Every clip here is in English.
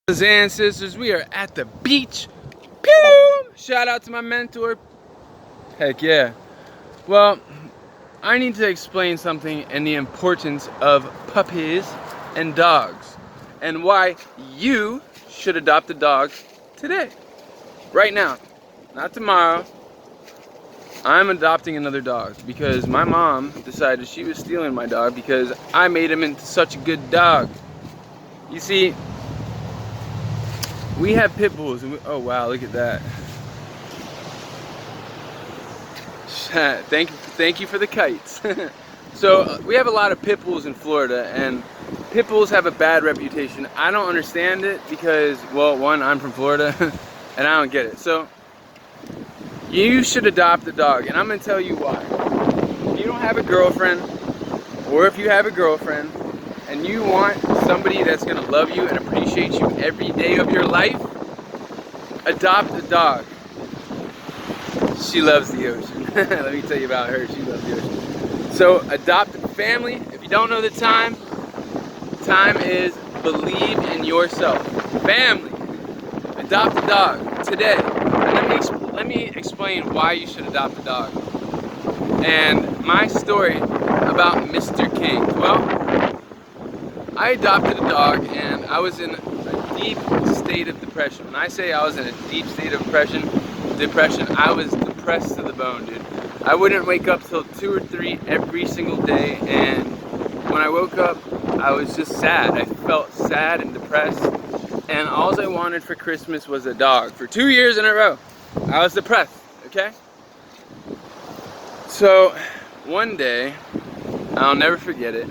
Brothers and sisters, we are at the beach. Pew! Shout out to my mentor. Heck yeah. Well, I need to explain something and the importance of puppies and dogs and why you should adopt a dog today. Right now. Not tomorrow. I'm adopting another dog because my mom decided she was stealing my dog because I made him into such a good dog. You see, we have pit bulls, and oh wow, look at that. Thank you for the kites. So we have a lot of pit bulls in Florida, and pit bulls have a bad reputation. I don't understand it because, well, one, I'm from Florida, and I don't get it. So you should adopt a dog, and I'm gonna tell you why. If you don't have a girlfriend, or if you have a girlfriend, and you want somebody that's gonna love you and appreciate you every day of your life, adopt a dog. She loves the ocean. Let me tell you about her. She loves the ocean. So adopt a family. If you don't know the time is believe in yourself. Family. Adopt a dog today. And let me explain why you should adopt a dog. And my story about Mr. King. Well, I adopted a dog and I was in a deep state of depression. When I say I was in a deep state of depression, I was depressed to the bone, dude. I wouldn't wake up till 2 or 3 every single day, and when I woke up, I was just sad. I felt sad and depressed, and all I wanted for Christmas was a dog. For 2 years in a row, I was depressed, okay? So, one day, I'll never forget it.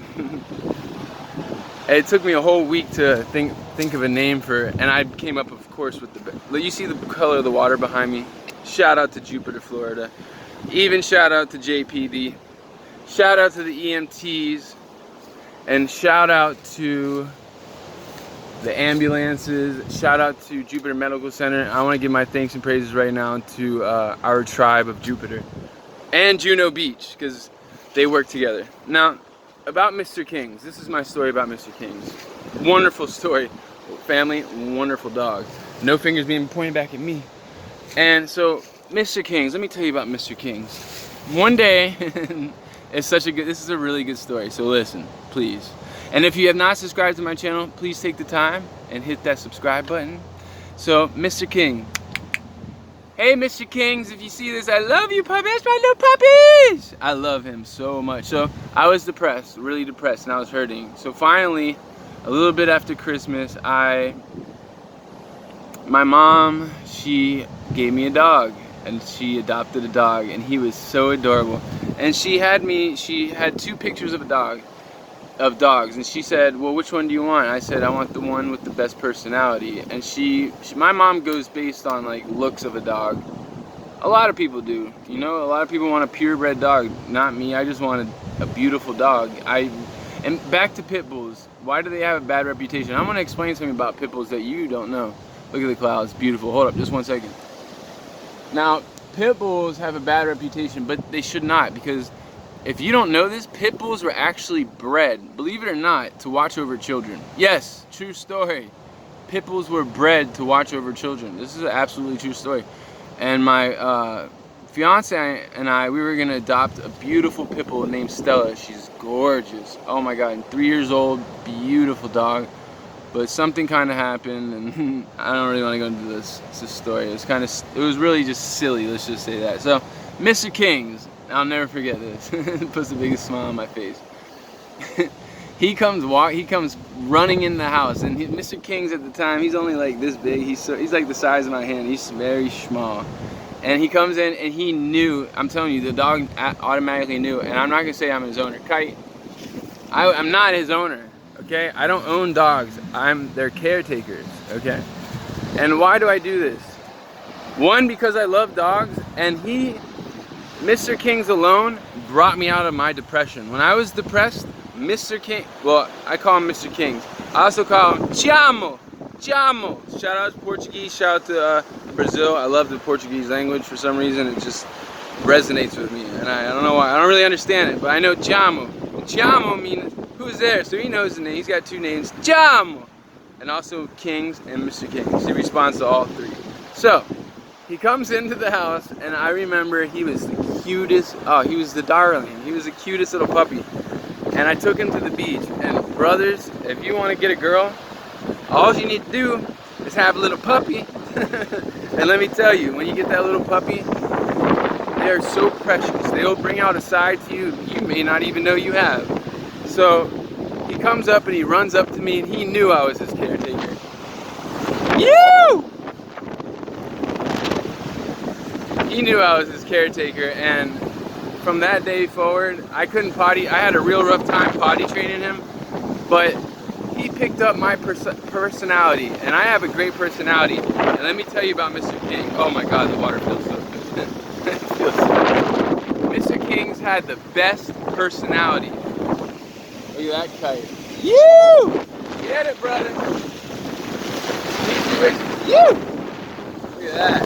It took me a whole week to think of a name for it, and I came up, of course, with you see the color of the water behind me? Shout out to Jupiter, Florida. Even shout out to JPD. Shout out to the EMTs. And shout out to the ambulances. Shout out to Jupiter Medical Center. I want to give my thanks and praises right now to our tribe of Jupiter. And Juno Beach, because they work together. Now, about Mr. Kings. This is my story about Mr. Kings. Wonderful story. Family, wonderful dog. No fingers being pointed back at me. And so, Mr. Kings, let me tell you about Mr. Kings. One day, this is a really good story, so listen, please. And if you have not subscribed to my channel, please take the time and hit that subscribe button. So, Mr. King. Hey, Mr. Kings, if you see this, I love you, puppies, my little puppies! I love him so much. So, I was depressed, really depressed, and I was hurting. So finally, a little bit after Christmas, my mom, she gave me a dog, and she adopted a dog, and he was so adorable. And she had 2 pictures of dogs, and she said, well, which one do you want? I said, I want the one with the best personality. And my mom goes based on like looks of a dog. A lot of people do, you know, a lot of people want a purebred dog. Not me, I just wanted a beautiful dog. And back to pit bulls. Why do they have a bad reputation? I'm gonna explain something about pit bulls that you don't know. Look at the clouds, beautiful. Hold up, just 1 second. Now, pit bulls have a bad reputation, but they should not, because if you don't know this, pit bulls were actually bred, believe it or not, to watch over children. Yes, true story. Pit bulls were bred to watch over children. This is an absolutely true story. And my fiance and I, we were gonna adopt a beautiful pit bull named Stella. She's gorgeous. Oh my God, 3 years old, beautiful dog. But something kind of happened, and I don't really want to go into this story. It was really just silly, let's just say that. So, Mr. Kings, I'll never forget this. It puts the biggest smile on my face. He comes running in the house, and Mr. Kings at the time, he's only like this big. He's like the size of my hand. He's very small. And he comes in, and he knew. I'm telling you, the dog automatically knew. And I'm not gonna say I'm his owner. Kite. I'm not his owner. Okay, I don't own dogs. I'm their caretakers. Okay, and why do I do this? One, because I love dogs, and Mr. Kings alone brought me out of my depression. When I was depressed, Mr. King, well, I call him Mr. Kings. I also call him Chiamo. Shout out to Portuguese, shout out to Brazil. I love the Portuguese language for some reason. It just resonates with me, and I don't know why. I don't really understand it, but I know Chiamo. Chiamo means who's there, so he knows the name. He's got 2 names. Chiamo. and also Kings and Mr. Kings. He responds to all three. So he comes into the house, and I remember he was the cutest. Oh, he was the darling. He was the cutest little puppy. And I took him to the beach. And brothers, if you want to get a girl, all you need to do is have a little puppy. And let me tell you, when you get that little puppy, they are so precious. They'll bring out a side to you you may not even know you have. So he comes up and he runs up to me, and he knew I was his caretaker. He knew I was his caretaker, and from that day forward, I couldn't potty. I had a real rough time potty training him, but he picked up my personality, and I have a great personality. And let me tell you about Mr. King. Oh my God, the water feels so good. It feels so good. Mr. King's had the best personality. Look at that kite. You! Get it, brother. You! Look at that.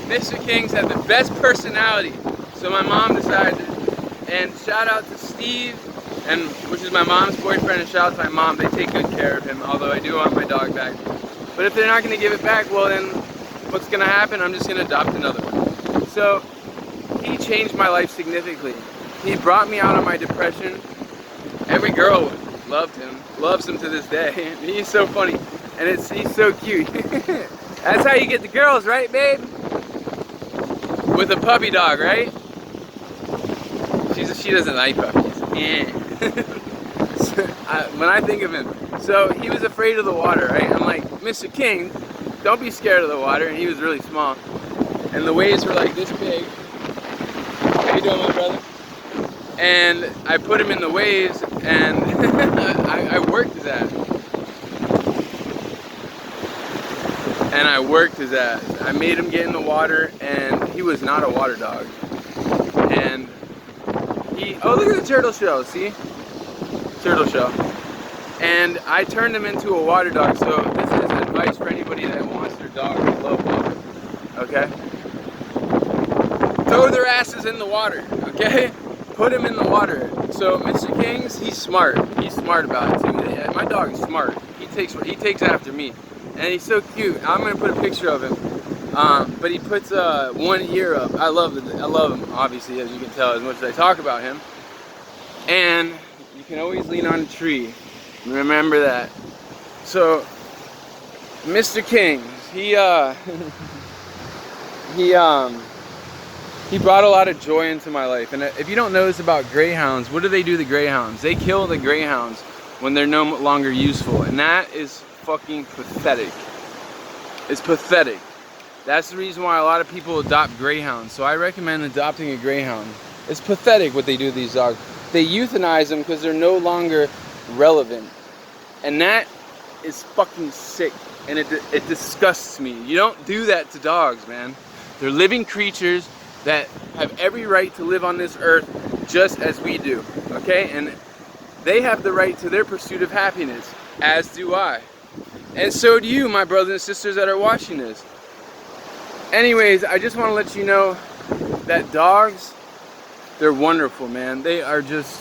Mr. King's had the best personality. So my mom decided, and shout out to Steve, and which is my mom's boyfriend, and shout out to my mom. They take good care of him, although I do want my dog back. But if they're not going to give it back, well then, what's going to happen? I'm just going to adopt another one. So he changed my life significantly. He brought me out of my depression. Every girl loved him, loves him to this day. He's so funny, and he's so cute. That's how you get the girls, right, babe? With a puppy dog, right? She doesn't like puppies. When I think of him, so he was afraid of the water, right? I'm like, Mr. King, don't be scared of the water. And he was really small, and the waves were like this big. How you doing, my brother? And I put him in the waves, and I worked his ass. And I worked his ass. I made him get in the water, and he was not a water dog. And oh, look at the turtle shell, see? Turtle shell. And I turned him into a water dog, so this is advice for anybody that wants their dog to love water, okay? Throw their asses in the water, okay? Put him in the water. So Mr. King's, he's smart. He's smart about it too. My dog is smart. He takes after me. And he's so cute. I'm gonna put a picture of him. But he puts one ear up. I love him, obviously, as you can tell, as much as I talk about him. And you can always lean on a tree. Remember that. So, Mr. King, he brought a lot of joy into my life. And if you don't know this about greyhounds, what do they do to the greyhounds? They kill the greyhounds when they're no longer useful. And that is fucking pathetic. It's pathetic. That's the reason why a lot of people adopt greyhounds. So I recommend adopting a greyhound. It's pathetic what they do to these dogs. They euthanize them because they're no longer relevant. And that is fucking sick. And it disgusts me. You don't do that to dogs, man. They're living creatures that have every right to live on this earth just as we do. Okay? And they have the right to their pursuit of happiness, as do I. And so do you, my brothers and sisters that are watching this. Anyways, I just want to let you know that dogs, they're wonderful, man. They are just,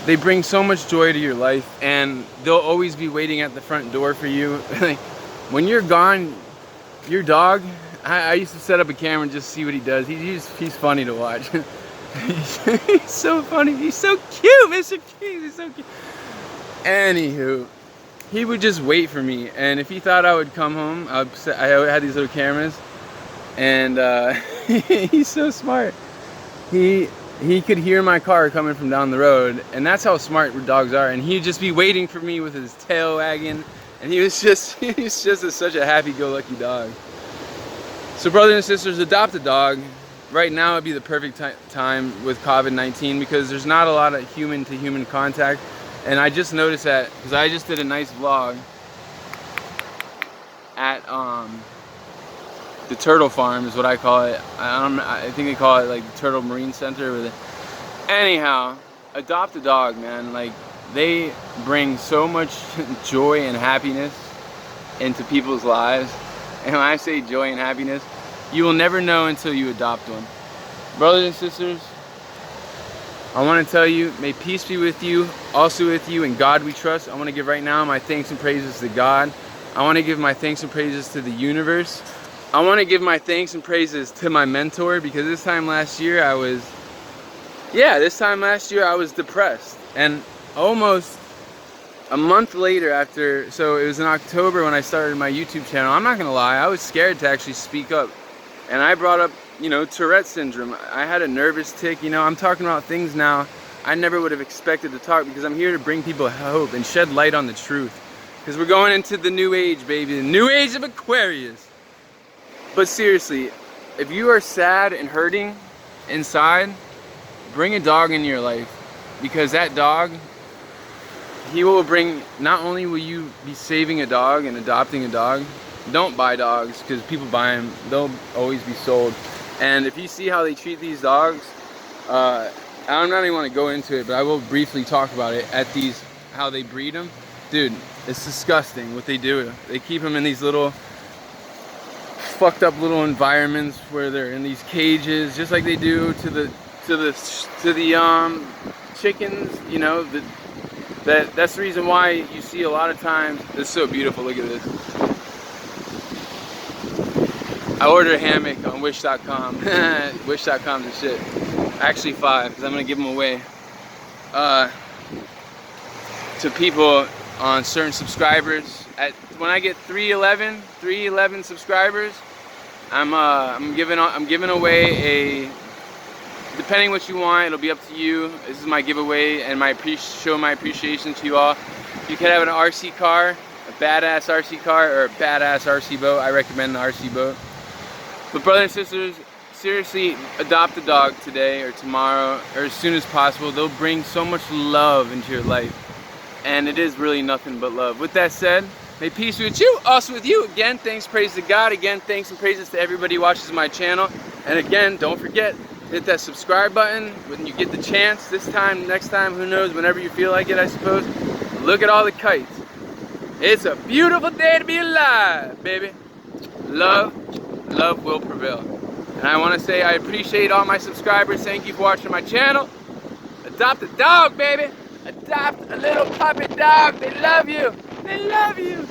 they bring so much joy to your life, and they'll always be waiting at the front door for you. When you're gone, your dog, I used to set up a camera and just see what he does. He's funny to watch. He's so funny. He's so cute, Mr. King. He's so cute. Anywho, he would just wait for me, and if he thought I would come home, I had these little cameras, and he's so smart. He could hear my car coming from down the road, and that's how smart dogs are. And he'd just be waiting for me with his tail wagging, and he's just such a happy-go-lucky dog. So brothers and sisters, adopt a dog. Right now would be the perfect time with COVID-19 because there's not a lot of human-to-human contact. And I just noticed that because I just did a nice vlog at the turtle farm is what I call it. I think they call it like the Turtle Marine Center. Anyhow, adopt a dog, man. Like, they bring so much joy and happiness into people's lives. And when I say joy and happiness, you will never know until you adopt one. Brothers and sisters, I want to tell you, may peace be with you, also with you, and God we trust. I want to give right now my thanks and praises to God. I want to give my thanks and praises to the universe. I want to give my thanks and praises to my mentor, because this time last year I was depressed. And almost a month later after, so it was in October when I started my YouTube channel, I'm not going to lie, I was scared to actually speak up. And I brought up, Tourette syndrome. I had a nervous tick, I'm talking about things now I never would have expected to talk, because I'm here to bring people hope and shed light on the truth. Because we're going into the new age, baby, the new age of Aquarius. But seriously, if you are sad and hurting inside, bring a dog into your life, because that dog, he will bring, not only will you be saving a dog and adopting a dog, don't buy dogs, because people buy them, they'll always be sold. And if you see how they treat these dogs, I don't really want to go into it, but I will briefly talk about it at these, how they breed them. Dude, it's disgusting what they do. They keep them in these little fucked up little environments where they're in these cages, just like they do to the chickens. That's the reason why you see a lot of times. It's so beautiful. Look at this. I ordered a hammock on Wish.com. Wish.com's the shit. Actually 5, because I'm gonna give them away to people on certain subscribers. When I get 311 subscribers, I'm giving away a, depending what you want, it'll be up to you. This is my giveaway and show my appreciation to you all. You can have an RC car, a badass RC car, or a badass RC boat. I recommend the RC boat. But brothers and sisters, seriously, adopt a dog today or tomorrow or as soon as possible. They'll bring so much love into your life. And it is really nothing but love. With that said, may peace be with you, also with you. Again, thanks, praise to God. Again, thanks and praises to everybody who watches my channel. And again, don't forget, hit that subscribe button when you get the chance. This time, next time, who knows, whenever you feel like it, I suppose. Look at all the kites. It's a beautiful day to be alive, baby. Love will prevail. And I want to say I appreciate all my subscribers. Thank you for watching my channel. Adopt a dog, baby. Adopt a little puppy dog. They love you. They love you.